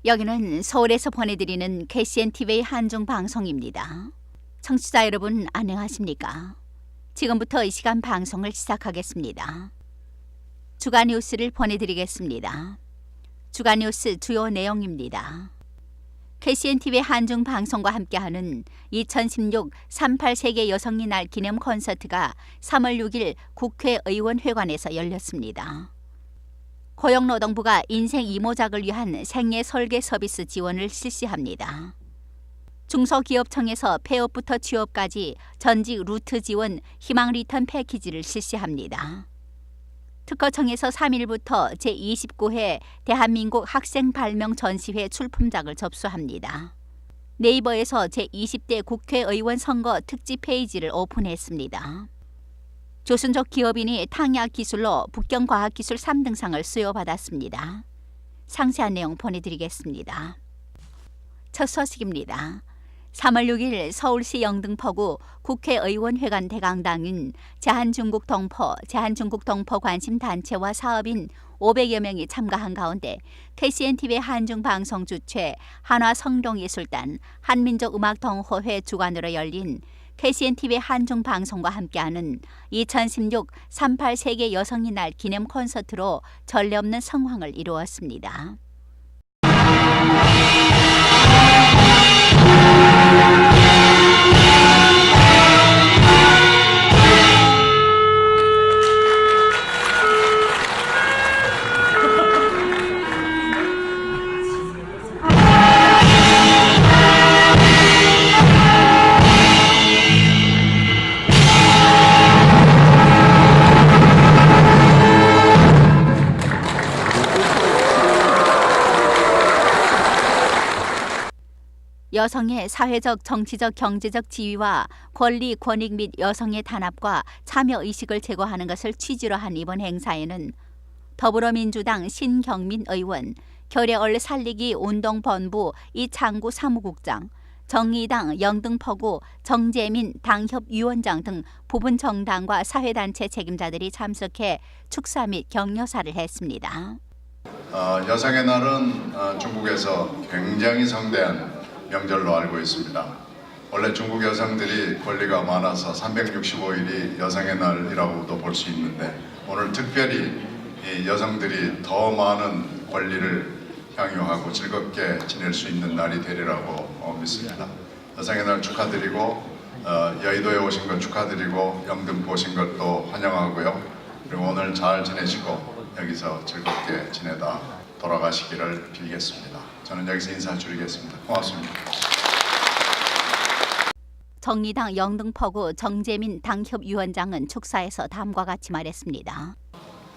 여기는 서울에서 보내드리는 KCNTV의 한중방송입니다. 청취자 여러분 안녕하십니까? 지금부터 이 시간 방송을 시작하겠습니다. 주간 뉴스를 보내드리겠습니다. 주간 뉴스 주요 내용입니다. KCNTV 한중방송과 함께하는 2016 38 세계 여성의 날 기념 콘서트가 3월 6일 국회의원회관에서 열렸습니다. 고용노동부가 인생 이모작을 위한 생애 설계 서비스 지원을 실시합니다. 중소기업청에서 폐업부터 취업까지 전직 루트 지원 희망 리턴 패키지를 실시합니다. 특허청에서 3일부터 제29회 대한민국 학생 발명 전시회 출품작을 접수합니다. 네이버에서 제20대 국회의원 선거 특집 페이지를 오픈했습니다. 조선족 기업인이 탕약 기술로 북경과학기술 3등상을 수여받았습니다. 상세한 내용 보내드리겠습니다. 첫 소식입니다. 3월 6일 서울시 영등포구 국회의원회관 대강당은 제한중국 동포 관심단체와 사업인 500여 명이 참가한 가운데 KCNTV 한중방송 주최 한화성룡예술단 한민족음악동호회 주관으로 열린 KCNTV 한중방송과 함께하는 2016 38 세계 여성의 날 기념 콘서트로 전례 없는 성황을 이루었습니다. 여성의 사회적, 정치적, 경제적 지위와 권리, 권익 및 여성의 단합과 참여의식을 제고하는 것을 취지로 한 이번 행사에는 더불어민주당 신경민 의원, 결의얼 살리기 운동본부 이창구 사무국장, 정의당 영등포구 정재민 당협위원장 등 부분 정당과 사회단체 책임자들이 참석해 축사 및 격려사를 했습니다. 여성의 날은 중국에서 굉장히 성대한 명절로 알고 있습니다. 원래 중국 여성들이 권리가 많아서 365일이 여성의 날이라고도 볼 수 있는데 오늘 특별히 이 여성들이 더 많은 권리를 향유하고 즐겁게 지낼 수 있는 날이 되리라고 믿습니다. 여성의 날 축하드리고 여의도에 오신 것 축하드리고 영등포 오신 것도 환영하고요. 그리고 오늘 잘 지내시고 여기서 즐겁게 지내다 돌아가시기를 빌겠습니다. 저는 여기서 인사 드리겠습니다. 고맙습니다. 정의당 영등포구 정재민 당협위원장은 축사에서 다음과 같이 말했습니다.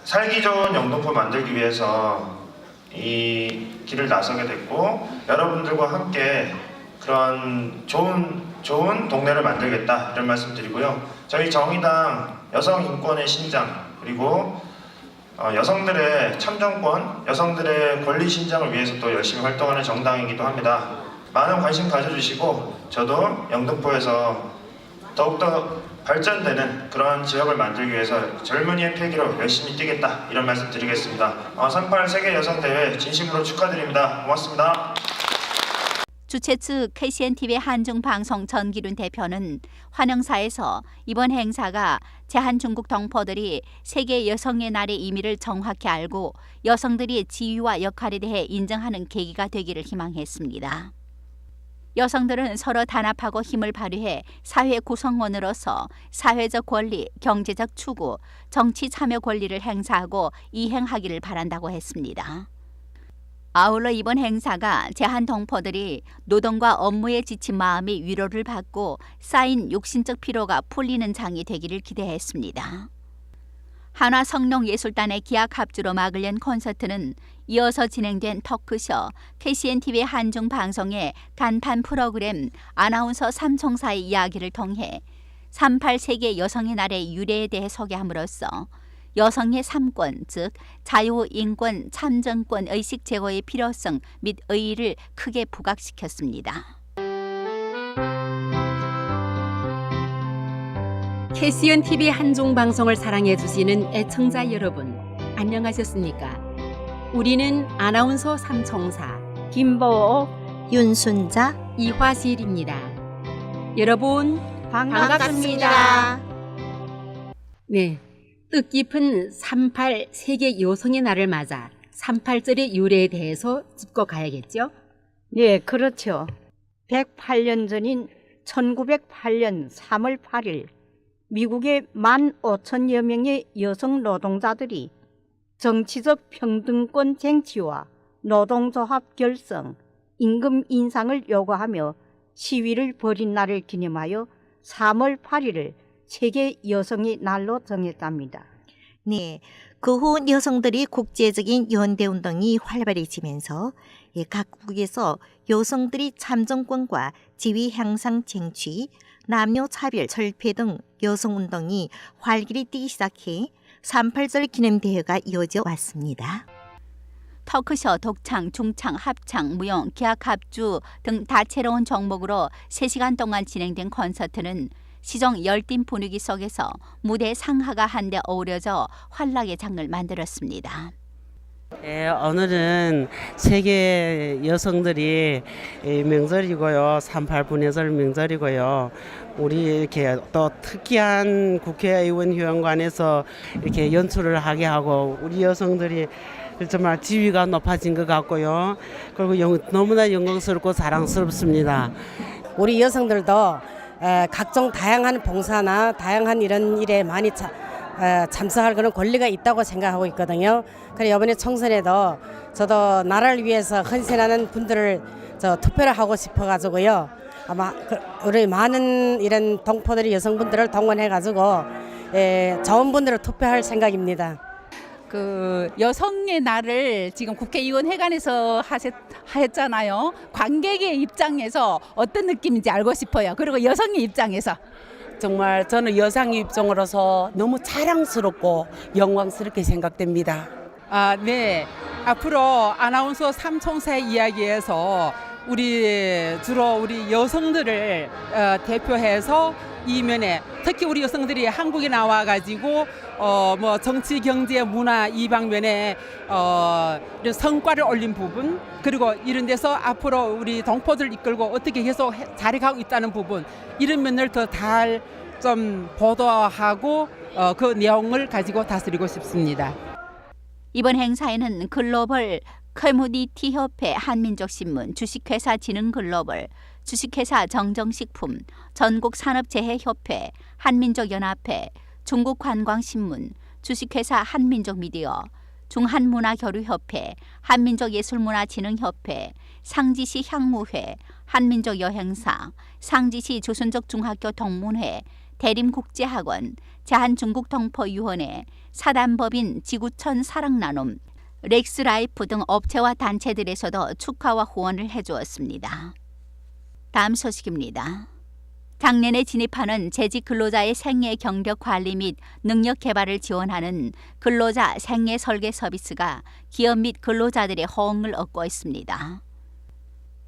살기 좋은 영등포 만들기 위해서 이 길을 나서게 됐고 여러분들과 함께 그런 좋은 동네를 만들겠다 이런 말씀 드리고요. 저희 정의당 여성 인권의 신장 그리고 여성들의 참정권, 여성들의 권리 신장을 위해서 또 열심히 활동하는 정당이기도 합니다. 많은 관심 가져주시고 저도 영등포에서 더욱더 발전되는 그런 지역을 만들기 위해서 젊은이의 패기로 열심히 뛰겠다 이런 말씀 드리겠습니다. 38 세계 여성대회 진심으로 축하드립니다. 고맙습니다. 주최 측 KCNTV 한중방송 전기륜 대표는 환영사에서 이번 행사가 제한중국 동포들이 세계 여성의 날의 의미를 정확히 알고 여성들이 지위와 역할에 대해 인정하는 계기가 되기를 희망했습니다. 여성들은 서로 단합하고 힘을 발휘해 사회 구성원으로서 사회적 권리, 경제적 추구, 정치 참여 권리를 행사하고 이행하기를 바란다고 했습니다. 아울러 이번 행사가 제한동포들이 노동과 업무에 지친 마음이 위로를 받고 쌓인 육신적 피로가 풀리는 장이 되기를 기대했습니다. 한화성룡예술단의 기악 합주로 막을 연 콘서트는 이어서 진행된 토크쇼 KCNTV 한중방송의 간판 프로그램 아나운서 삼총사의 이야기를 통해 38 세계 여성의 날의 유래에 대해 소개함으로써 여성의 삼권, 즉 자유, 인권, 참정권 의식 제고의 필요성 및 의의를 크게 부각시켰습니다. KCNTV 한중방송을 사랑해주시는 애청자 여러분, 안녕하셨습니까? 우리는 아나운서 삼총사 김보옥, 윤순자 이화실입니다. 여러분 반갑습니다. 네, 뜻깊은 38 세계 여성의 날을 맞아 38절의 유래에 대해서 짚고 가야겠죠? 네, 그렇죠. 108년 전인 1908년 3월 8일 미국의 15,000여 명의 여성 노동자들이 정치적 평등권 쟁취와 노동조합 결성, 임금 인상을 요구하며 시위를 벌인 날을 기념하여 3월 8일을 세계 여성의 날로 정했답니다. 네, 그 후 여성들이 국제적인 연대운동이 활발해지면서 각국에서 여성들이 참정권과 지위 향상 쟁취, 남녀차별 철폐 등 여성운동이 활기를 띠기 시작해 38절 기념대회가 이어져 왔습니다. 터크쇼, 독창, 중창, 합창, 무용, 기악 합주 등 다채로운 종목으로 3시간 동안 진행된 콘서트는 시종 열띤 분위기 속에서 무대 상하가 한데 어우러져 환락의 장을 만들었습니다. 네, 오늘은 세계 여성들이 명절이고요. 38분해설 명절이고요. 우리 이렇게 또 특이한 국회의원 회원관에서 이렇게 연출을 하게 하고 우리 여성들이 정말 지위가 높아진 것 같고요. 그리고 너무나 영광스럽고 자랑스럽습니다. 우리 여성들도 각종 다양한 봉사나 다양한 이런 일에 많이 참석할 그런 권리가 있다고 생각하고 있거든요. 그래서 이번에 총선에도 저도 나라를 위해서 헌신하는 분들을 투표를 하고 싶어가지고요. 아마 우리 많은 이런 동포들이 여성분들을 동원해가지고 좋은 분들을 투표할 생각입니다. 그 여성의 날을 지금 국회의원회관에서 하셨잖아요. 관객의 입장에서 어떤 느낌인지 알고 싶어요. 그리고 여성의 입장에서. 정말 저는 여성의 입장으로서 너무 자랑스럽고 영광스럽게 생각됩니다. 네. 앞으로 아나운서 삼총사의 이야기에서 주로 우리 여성들을 대표해서 이면에 특히 우리 여성들이 한국에 나와가지고 뭐 정치, 경제, 문화 이 방면에 이런 성과를 올린 부분 그리고 이런 데서 앞으로 우리 동포들 이끌고 어떻게 계속 자리가고 있다는 부분 이런 면을 더 잘 좀 보도하고 그 내용을 가지고 다스리고 싶습니다. 이번 행사에는 글로벌 커뮤니티 협회, 한민족신문, 주식회사 진흥글로벌, 주식회사 정정식품, 전국산업재해협회, 한민족연합회, 중국관광신문, 주식회사 한민족미디어, 중한문화교류협회, 한민족예술문화진흥협회, 상지시 향무회, 한민족여행사, 상지시 조선족중학교 동문회, 대림국제학원, 제한중국동포유원회, 사단법인 지구촌 사랑나눔, 렉스라이프 등 업체와 단체들에서도 축하와 후원을 해주었습니다. 다음 소식입니다. 작년에 진입하는 재직 근로자의 생애 경력 관리 및 능력 개발을 지원하는 근로자 생애 설계 서비스가 기업 및 근로자들의 호응을 얻고 있습니다.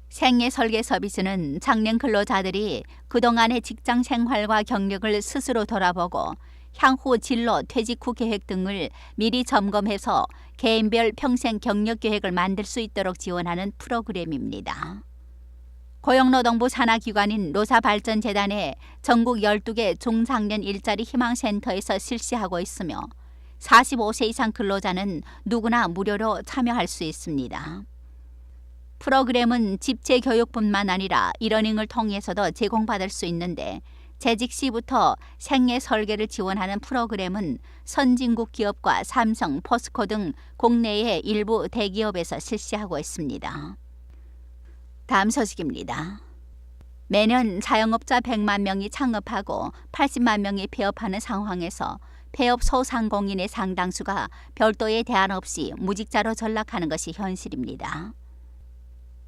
생애 설계 서비스는 장년 근로자들이 그동안의 직장 생활과 경력을 스스로 돌아보고 향후 진로, 퇴직 후 계획 등을 미리 점검해서 개인별 평생 경력 계획을 만들 수 있도록 지원하는 프로그램입니다. 고용노동부 산하기관인 노사발전재단의 전국 12개 중장년 일자리 희망센터에서 실시하고 있으며 45세 이상 근로자는 누구나 무료로 참여할 수 있습니다. 프로그램은 집체 교육뿐만 아니라 이러닝을 통해서도 제공받을 수 있는데 재직 시부터 생애 설계를 지원하는 프로그램은 선진국 기업과 삼성, 포스코 등 국내의 일부 대기업에서 실시하고 있습니다. 다음 소식입니다. 매년 자영업자 100만 명이 창업하고 80만 명이 폐업하는 상황에서 폐업 소상공인의 상당수가 별도의 대안 없이 무직자로 전락하는 것이 현실입니다.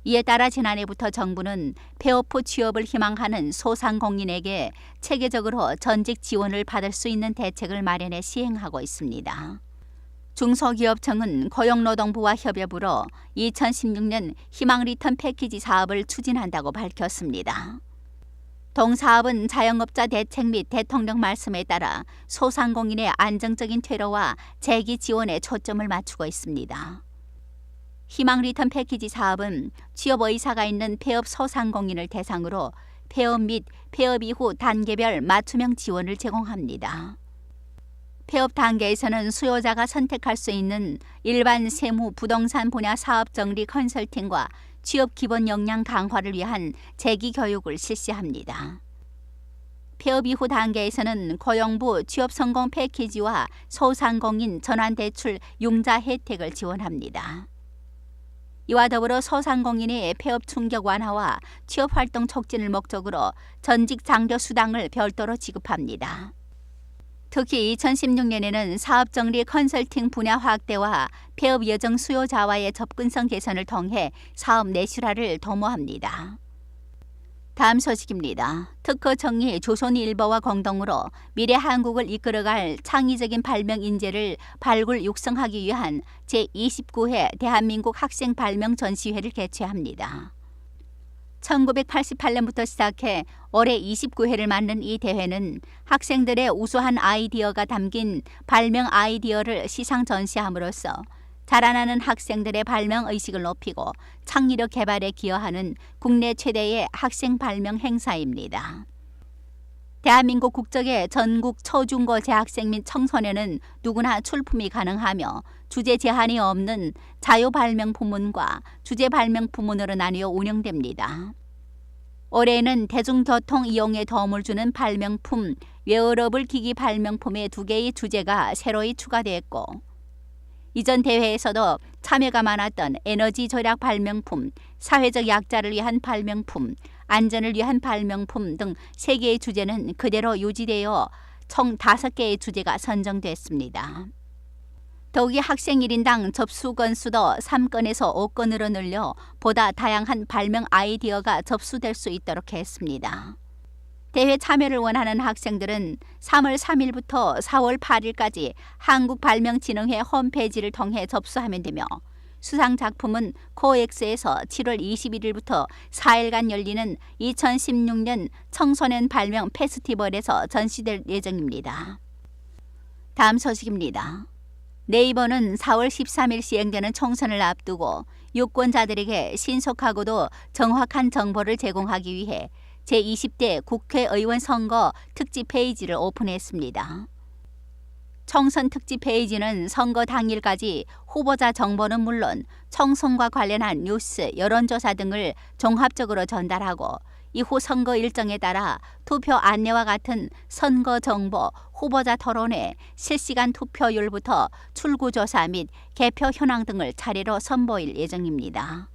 이에 따라 지난해부터 정부는 폐업 후 취업을 희망하는 소상공인에게 체계적으로 전직 지원을 받을 수 있는 대책을 마련해 시행하고 있습니다. 중소기업청은 고용노동부와 협업으로 2016년 희망 리턴 패키지 사업을 추진한다고 밝혔습니다. 동사업은 자영업자 대책 및 대통령 말씀에 따라 소상공인의 안정적인 퇴로와 재기 지원에 초점을 맞추고 있습니다. 희망 리턴 패키지 사업은 취업 의사가 있는 폐업 소상공인을 대상으로 폐업 및 폐업 이후 단계별 맞춤형 지원을 제공합니다. 폐업 단계에서는 수요자가 선택할 수 있는 일반 세무, 부동산 분야 사업 정리 컨설팅과 취업 기본 역량 강화를 위한 재기 교육을 실시합니다. 폐업 이후 단계에서는 고용부 취업 성공 패키지와 소상공인 전환대출 융자 혜택을 지원합니다. 이와 더불어 소상공인의 폐업 충격 완화와 취업활동 촉진을 목적으로 전직 장려 수당을 별도로 지급합니다. 특히 2016년에는 사업정리 컨설팅 분야 확대와 폐업 예정 수요자와의 접근성 개선을 통해 사업 내실화를 도모합니다. 다음 소식입니다. 특허 정의 조선일보와 공동으로 미래 한국을 이끌어갈 창의적인 발명 인재를 발굴 육성하기 위한 제29회 대한민국 학생 발명 전시회를 개최합니다. 1988년부터 시작해 올해 29회를 맞는 이 대회는 학생들의 우수한 아이디어가 담긴 발명 아이디어를 시상 전시함으로써 자라나는 학생들의 발명 의식을 높이고 창의력 개발에 기여하는 국내 최대의 학생 발명 행사입니다. 대한민국 국적의 전국 초중고 재학생 및 청소년은 누구나 출품이 가능하며 주제 제한이 없는 자유 발명 부문과 주제 발명 부문으로 나뉘어 운영됩니다. 올해는 대중교통 이용에 도움을 주는 발명품, 웨어러블 기기 발명품의 2개의 주제가 새로이 추가됐고, 이전 대회에서도 참여가 많았던 에너지 절약 발명품, 사회적 약자를 위한 발명품, 안전을 위한 발명품 등 3개의 주제는 그대로 유지되어 총 5개의 주제가 선정됐습니다. 더욱이 학생 1인당 접수 건수도 3건에서 5건으로 늘려 보다 다양한 발명 아이디어가 접수될 수 있도록 했습니다. 대회 참여를 원하는 학생들은 3월 3일부터 4월 8일까지 한국발명진흥회 홈페이지를 통해 접수하면 되며 수상 작품은 코엑스에서 7월 21일부터 4일간 열리는 2016년 청소년 발명 페스티벌에서 전시될 예정입니다. 다음 소식입니다. 네이버는 4월 13일 시행되는 총선을 앞두고 유권자들에게 신속하고도 정확한 정보를 제공하기 위해 제20대 국회의원 선거 특집 페이지를 오픈했습니다. 총선 특집 페이지는 선거 당일까지 후보자 정보는 물론 총선과 관련한 뉴스, 여론조사 등을 종합적으로 전달하고 이후 선거 일정에 따라 투표 안내와 같은 선거 정보, 후보자 토론회, 실시간 투표율부터 출구조사 및 개표 현황 등을 차례로 선보일 예정입니다.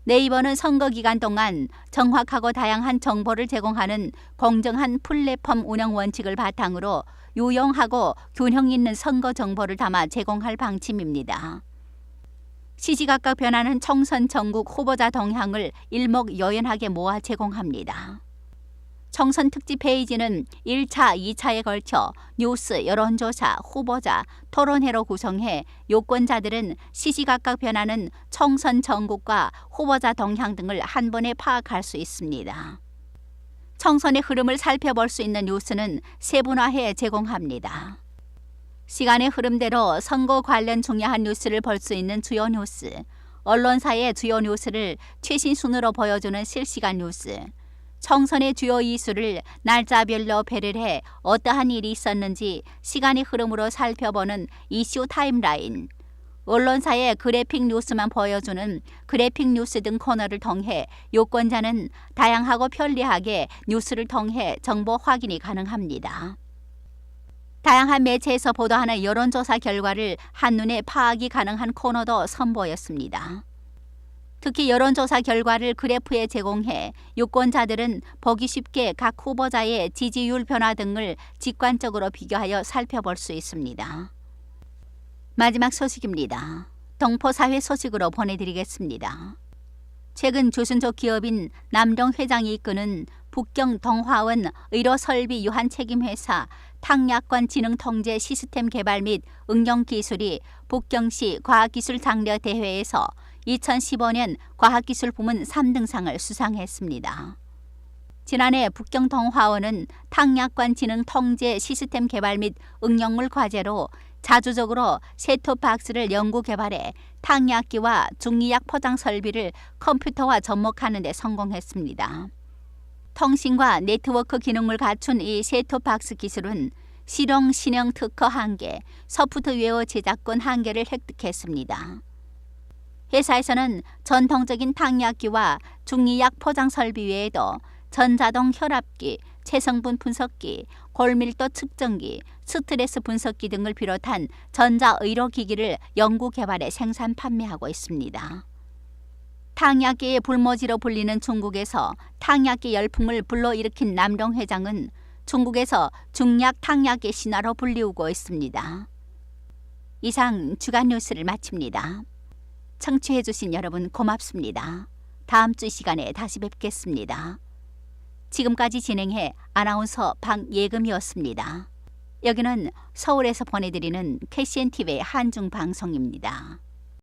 네이버는 선거 기간 동안 정확하고 다양한 정보를 제공하는 공정한 플랫폼 운영 원칙을 바탕으로 유용하고 균형 있는 선거 정보를 담아 제공할 방침입니다. 시시각각 변하는 총선 전국 후보자 동향을 일목요연하게 모아 제공합니다. 총선 특집 페이지는 1차, 2차에 걸쳐 뉴스, 여론조사, 후보자, 토론회로 구성해 유권자들은 시시각각 변하는 총선 전국과 후보자 동향 등을 한 번에 파악할 수 있습니다. 총선의 흐름을 살펴볼 수 있는 뉴스는 세분화해 제공합니다. 시간의 흐름대로 선거 관련 중요한 뉴스를 볼 수 있는 주요 뉴스, 언론사의 주요 뉴스를 최신 순으로 보여주는 실시간 뉴스, 총선의 주요 이슈를 날짜별로 배를 해 어떠한 일이 있었는지 시간의 흐름으로 살펴보는 이슈 타임라인, 언론사의 그래픽 뉴스만 보여주는 그래픽 뉴스 등 코너를 통해 유권자는 다양하고 편리하게 뉴스를 통해 정보 확인이 가능합니다. 다양한 매체에서 보도하는 여론조사 결과를 한눈에 파악이 가능한 코너도 선보였습니다. 특히 여론조사 결과를 그래프에 제공해 유권자들은 보기 쉽게 각 후보자의 지지율 변화 등을 직관적으로 비교하여 살펴볼 수 있습니다. 마지막 소식입니다. 동포사회 소식으로 보내드리겠습니다. 최근 조선족 기업인 남동 회장이 이끄는 북경 동화원 의료설비 유한 책임회사 탕약관 지능통제 시스템 개발 및 응용기술이 북경시 과학기술 장려 대회에서 2015년 과학기술 부문 3등상을 수상했습니다. 지난해 북경동화원은 탕약관 지능 통제 시스템 개발 및 응용물 과제로 자주적으로 셋톱박스를 연구 개발해 탕약기와 중이약 포장 설비를 컴퓨터화 접목하는 데 성공했습니다. 통신과 네트워크 기능을 갖춘 이 셋톱박스 기술은 실용 신형 특허 1개, 소프트웨어 제작권 1개를 획득했습니다. 회사에서는 전통적인 탕약기와 중이약 포장 설비 외에도 전자동 혈압기, 체성분 분석기, 골밀도 측정기, 스트레스 분석기 등을 비롯한 전자의료기기를 연구 개발해 생산 판매하고 있습니다. 탕약기의 불모지로 불리는 중국에서 탕약기 열풍을 불러일으킨 남동 회장은 중국에서 중약 탕약기 신화로 불리우고 있습니다. 이상 주간 뉴스를 마칩니다. 청취해주신 여러분 고맙습니다. 다음 주 시간에 다시 뵙겠습니다. 지금까지 진행해 아나운서 박예금이었습니다. 여기는 서울에서 보내드리는 KCNTV의 한중방송입니다.